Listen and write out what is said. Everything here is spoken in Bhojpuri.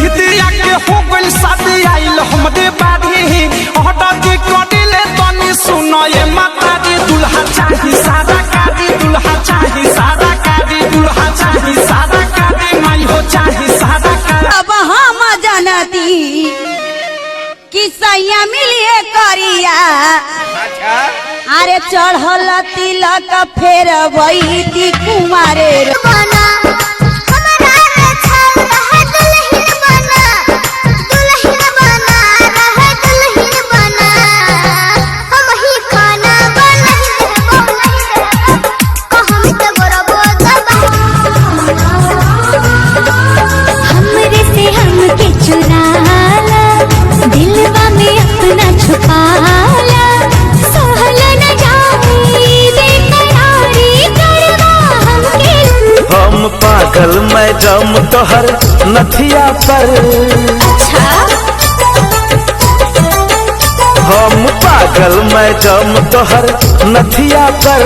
दीदिया के हो गइल शादी आइल हमरे बाड़ी हटा के कडिले तनी सुनो ये माता दी दुल्हा चाही सादा कादी दुल्हा चाही सादा कादी दुल्हा चाही सादा कादी माई हो चाही सादा कादी। अब हम जानती कि सैया मिलिए करिया अरे चढ़ल तिलक फेर वही कुमारे पागल मैडम तोहर नथिया पर हम पागल मैडम तोहर नथिया पर